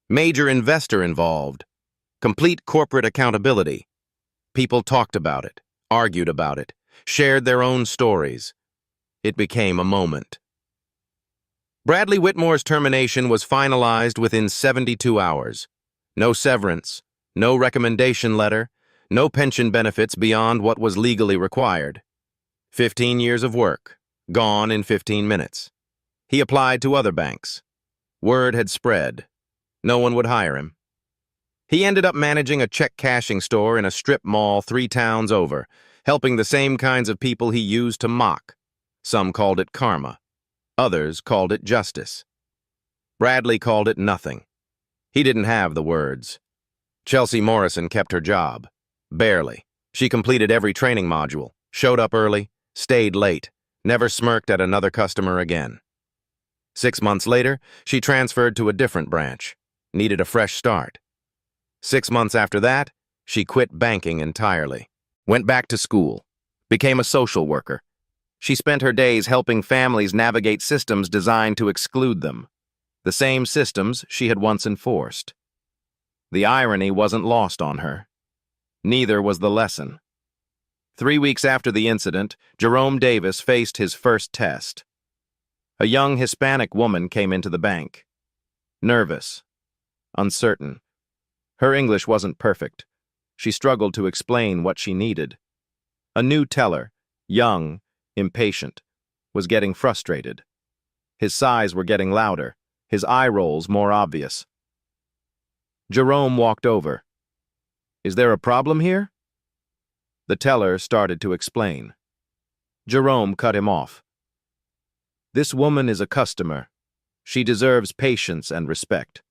Major investor involved. Complete corporate accountability. People talked about it, argued about it, shared their own stories. It became a moment. Bradley Whitmore's termination was finalized within 72 hours. No severance, no recommendation letter, no pension benefits beyond what was legally required. 15 years of work, gone in 15 minutes. He applied to other banks. Word had spread. No one would hire him. He ended up managing a check cashing store in a strip mall 3 towns over, helping the same kinds of people he used to mock. Some called it karma. Others called it justice. Bradley called it nothing. He didn't have the words. Chelsea Morrison kept her job. Barely. She completed every training module, showed up early, stayed late, never smirked at another customer again. 6 months later, she transferred to a different branch, needed a fresh start. 6 months after that, she quit banking entirely, went back to school, became a social worker. She spent her days helping families navigate systems designed to exclude them, the same systems she had once enforced. The irony wasn't lost on her. Neither was the lesson. 3 weeks after the incident, Jerome Davis faced his first test. A young Hispanic woman came into the bank. Nervous, uncertain. Her English wasn't perfect. She struggled to explain what she needed. A new teller, young, impatient, was getting frustrated. His sighs were getting louder, his eye rolls more obvious. Jerome walked over. Is there a problem here? The teller started to explain. Jerome cut him off. This woman is a customer. She deserves patience and respect.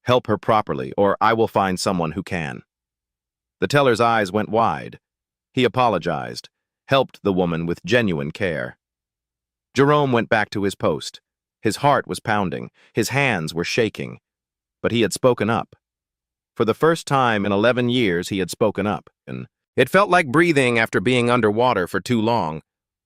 Help her properly, or I will find someone who can. The teller's eyes went wide. He apologized, helped the woman with genuine care. Jerome went back to his post. His heart was pounding, his hands were shaking, but he had spoken up. For the first time in 11 years, he had spoken up. It felt like breathing after being underwater for too long.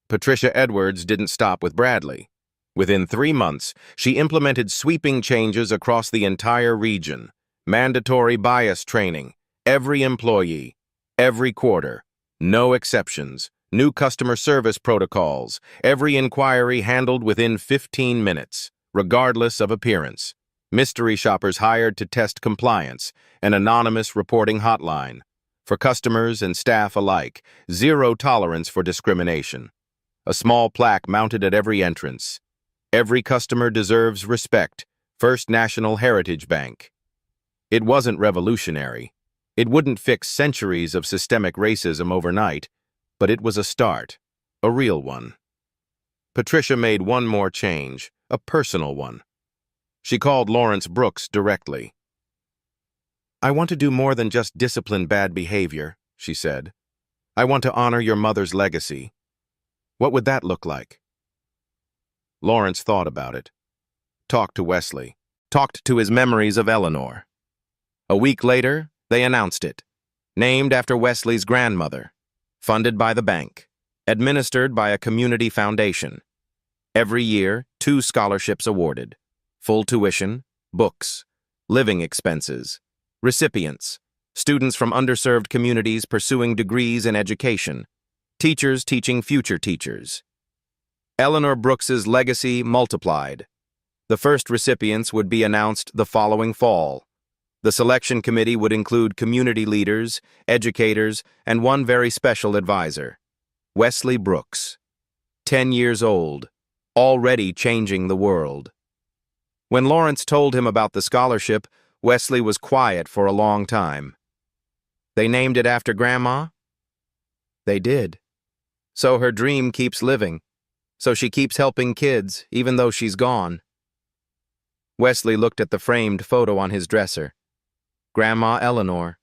Patricia Edwards didn't stop with Bradley. Within 3 months, she implemented sweeping changes across the entire region. Mandatory bias training, every employee, every quarter, no exceptions. New customer service protocols, every inquiry handled within 15 minutes, regardless of appearance. Mystery shoppers hired to test compliance, an anonymous reporting hotline. For customers and staff alike, zero tolerance for discrimination. A small plaque mounted at every entrance. Every customer deserves respect. First National Heritage Bank. It wasn't revolutionary. It wouldn't fix centuries of systemic racism overnight, but it was a start, a real one. Patricia made one more change, a personal one. She called Lawrence Brooks directly. "I want to do more than just discipline bad behavior," she said. "I want to honor your mother's legacy. What would that look like?" Lawrence thought about it. Talked to Wesley. Talked to his memories of Eleanor. A week later, they announced it. Named after Wesley's grandmother. Funded by the bank. Administered by a community foundation. Every year, 2 scholarships awarded. Full tuition, books, living expenses. Recipients, students from underserved communities pursuing degrees in education. Teachers teaching future teachers. Eleanor Brooks's legacy multiplied. The first recipients would be announced the following fall. The selection committee would include community leaders, educators, and one very special advisor. Wesley Brooks. 10 years old, already changing the world. When Lawrence told him about the scholarship, Wesley was quiet for a long time. "They named it after Grandma?" "They did. So her dream keeps living. So she keeps helping kids, even though she's gone." Wesley looked at the framed photo on his dresser. Grandma Eleanor,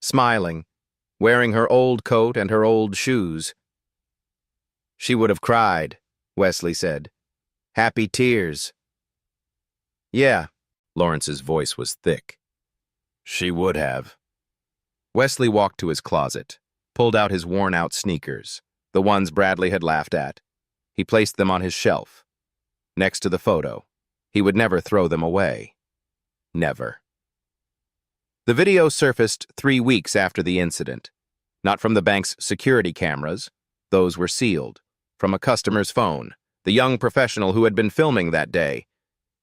smiling, wearing her old coat and her old shoes. "She would have cried," Wesley said. "Happy tears." "Yeah," Lawrence's voice was thick. "She would have." Wesley walked to his closet, pulled out his worn-out sneakers, the ones Bradley had laughed at. He placed them on his shelf, next to the photo. He would never throw them away. Never. The video surfaced 3 weeks after the incident. Not from the bank's security cameras. Those were sealed. From a customer's phone, the young professional who had been filming that day.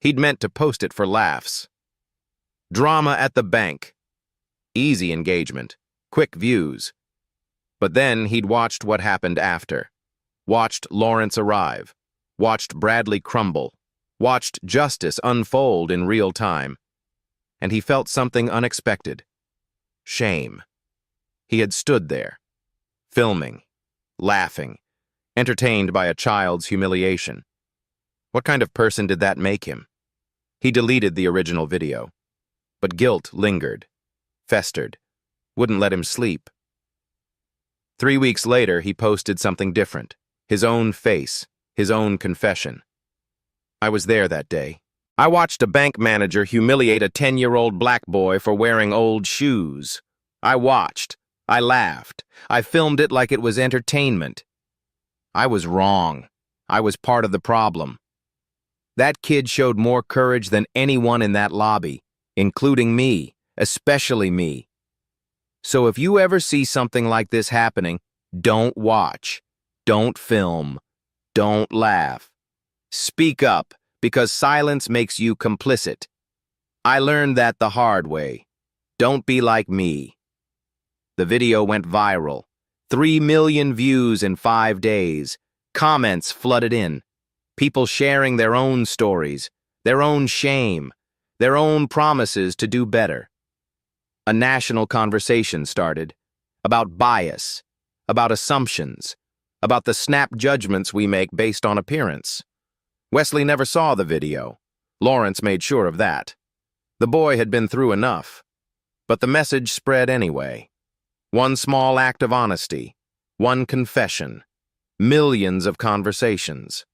He'd meant to post it for laughs. Drama at the bank. Easy engagement. Quick views. But then he'd watched what happened after. Watched Lawrence arrive. Watched Bradley crumble. Watched justice unfold in real time. And he felt something unexpected. Shame. He had stood there, filming, laughing, entertained by a child's humiliation. What kind of person did that make him? He deleted the original video. But guilt lingered, festered, wouldn't let him sleep. 3 weeks later, he posted something different. His own face, his own confession. "I was there that day. I watched a bank manager humiliate a 10-year-old black boy for wearing old shoes. I watched. I laughed. I filmed it like it was entertainment. I was wrong. I was part of the problem. That kid showed more courage than anyone in that lobby, including me, especially me. So if you ever see something like this happening, don't watch. Don't film. Don't laugh. Speak up. Because silence makes you complicit. I learned that the hard way. Don't be like me." The video went viral. 3 million views in 5 days. Comments flooded in. People sharing their own stories, their own shame, their own promises to do better. A national conversation started about bias, about assumptions, about the snap judgments we make based on appearance. Wesley never saw the video. Lawrence made sure of that. The boy had been through enough. But the message spread anyway. One small act of honesty. One confession. Millions of conversations.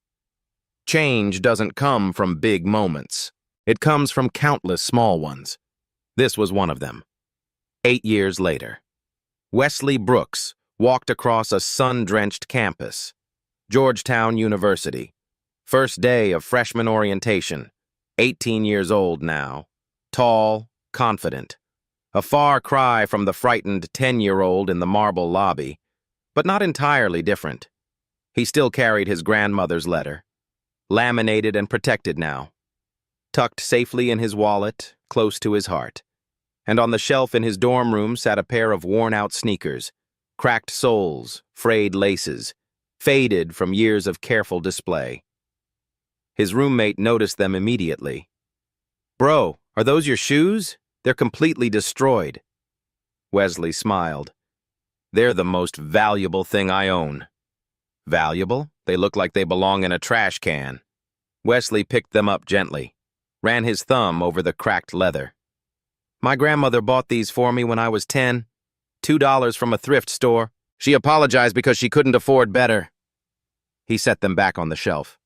Change doesn't come from big moments. It comes from countless small ones. This was one of them. 8 years later. Wesley Brooks walked across a sun-drenched campus. Georgetown University. First day of freshman orientation, 18 years old now, tall, confident. A far cry from the frightened 10-year-old in the marble lobby, but not entirely different. He still carried his grandmother's letter, laminated and protected now, tucked safely in his wallet, close to his heart. And on the shelf in his dorm room sat a pair of worn-out sneakers, cracked soles, frayed laces, faded from years of careful display. His roommate noticed them immediately. "Bro, are those your shoes? They're completely destroyed." Wesley smiled. "They're the most valuable thing I own." "Valuable? They look like they belong in a trash can." Wesley picked them up gently, ran his thumb over the cracked leather. "My grandmother bought these for me when I was 10. $2 from a thrift store. She apologized because she couldn't afford better." He set them back on the shelf.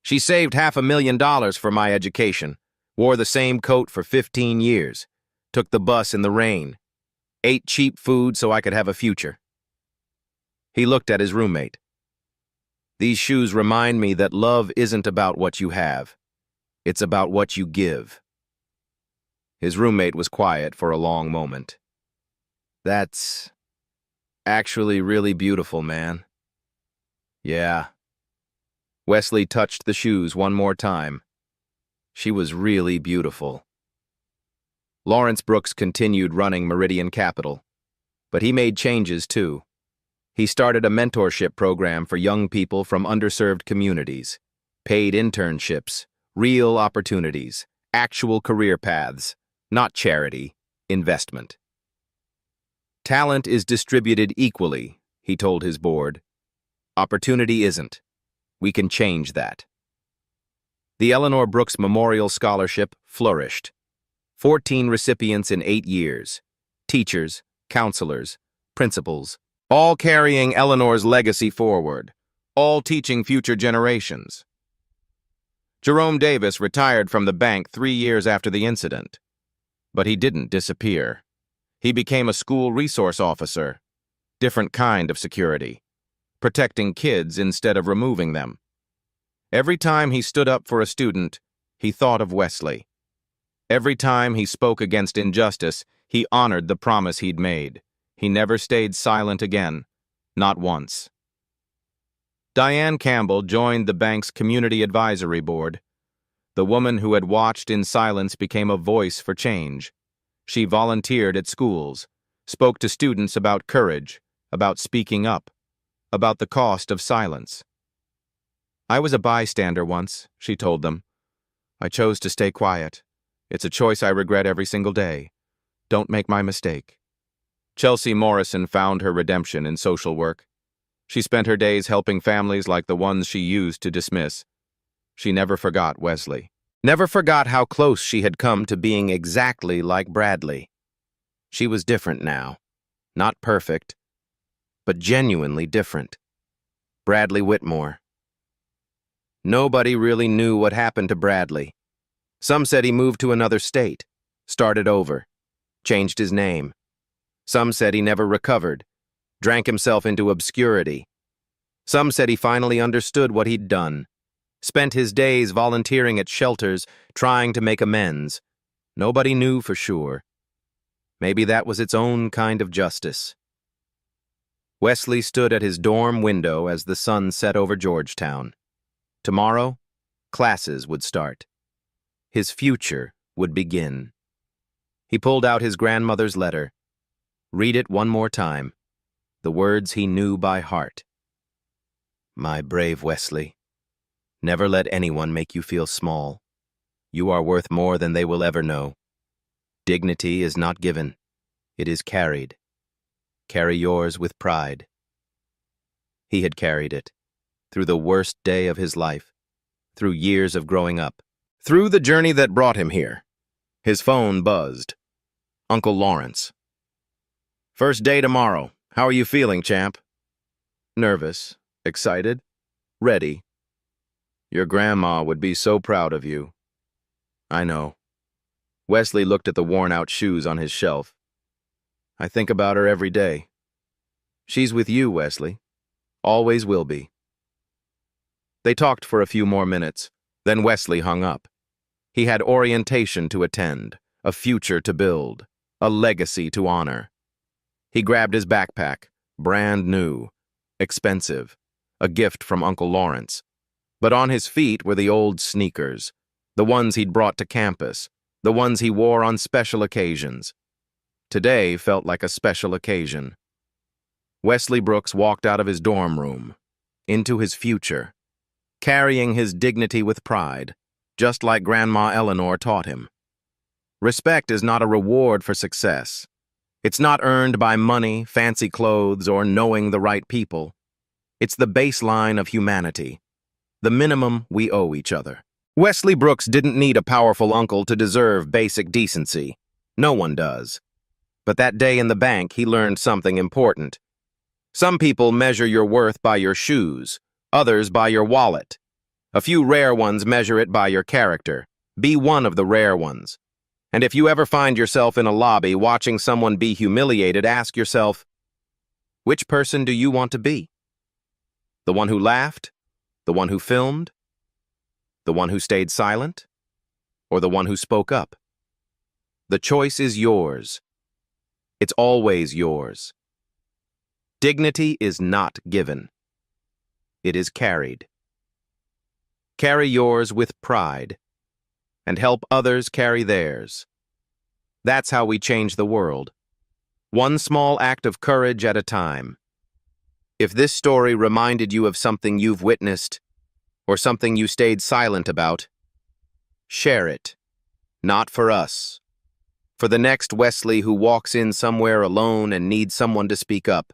"She saved $500,000 for my education, wore the same coat for 15 years, took the bus in the rain, ate cheap food so I could have a future." He looked at his roommate. "These shoes remind me that love isn't about what you have. It's about what you give." His roommate was quiet for a long moment. "That's actually really beautiful, man." "Yeah." Wesley touched the shoes one more time. She was really beautiful. Lawrence Brooks continued running Meridian Capital, but he made changes too. He started a mentorship program for young people from underserved communities, paid internships, real opportunities, actual career paths, not charity, investment. "Talent is distributed equally," he told his board. "Opportunity isn't. We can change that." The Eleanor Brooks Memorial Scholarship flourished. 14 recipients in 8 years. Teachers, counselors, principals, all carrying Eleanor's legacy forward, all teaching future generations. Jerome Davis retired from the bank 3 years after the incident. But he didn't disappear. He became a school resource officer. Different kind of security. Protecting kids instead of removing them. Every time he stood up for a student, he thought of Wesley. Every time he spoke against injustice, he honored the promise he'd made. He never stayed silent again. Not once. Diane Campbell joined the bank's Community Advisory Board. The woman who had watched in silence became a voice for change. She volunteered at schools, spoke to students about courage, about speaking up, about the cost of silence. "I was a bystander once," she told them. "I chose to stay quiet. It's a choice I regret every single day. Don't make my mistake." Chelsea Morrison found her redemption in social work. She spent her days helping families like the ones she used to dismiss. She never forgot Wesley. Never forgot how close she had come to being exactly like Bradley. She was different now. Not perfect, but genuinely different. Bradley Whitmore. Nobody really knew what happened to Bradley. Some said he moved to another state, started over, changed his name. Some said he never recovered, drank himself into obscurity. Some said he finally understood what he'd done, spent his days volunteering at shelters, trying to make amends. Nobody knew for sure. Maybe that was its own kind of justice. Wesley stood at his dorm window as the sun set over Georgetown. Tomorrow, classes would start. His future would begin. He pulled out his grandmother's letter. Read it one more time. The words he knew by heart. "My brave Wesley, never let anyone make you feel small. You are worth more than they will ever know. Dignity is not given. It is carried. Carry yours with pride." He had carried it, through the worst day of his life, through years of growing up, through the journey that brought him here. His phone buzzed. Uncle Lawrence. "First day tomorrow. How are you feeling, champ?" "Nervous, excited, ready." "Your grandma would be so proud of you." "I know." Wesley looked at the worn-out shoes on his shelf. "I think about her every day." "She's with you, Wesley. Always will be." They talked for a few more minutes, then Wesley hung up. He had orientation to attend, a future to build, a legacy to honor. He grabbed his backpack, brand new, expensive, a gift from Uncle Lawrence. But on his feet were the old sneakers, the ones he'd brought to campus, the ones he wore on special occasions. Today felt like a special occasion. Wesley Brooks walked out of his dorm room, into his future, carrying his dignity with pride, just like Grandma Eleanor taught him. Respect is not a reward for success. It's not earned by money, fancy clothes, or knowing the right people. It's the baseline of humanity, the minimum we owe each other. Wesley Brooks didn't need a powerful uncle to deserve basic decency. No one does. But that day in the bank, he learned something important. Some people measure your worth by your shoes, others by your wallet. A few rare ones measure it by your character. Be one of the rare ones. And if you ever find yourself in a lobby watching someone be humiliated, ask yourself, which person do you want to be? The one who laughed? The one who filmed? The one who stayed silent? Or the one who spoke up? The choice is yours. It's always yours. Dignity is not given. It is carried. Carry yours with pride, and help others carry theirs. That's how we change the world, one small act of courage at a time. If this story reminded you of something you've witnessed, or something you stayed silent about, share it. Not for us. For the next Wesley who walks in somewhere alone and needs someone to speak up.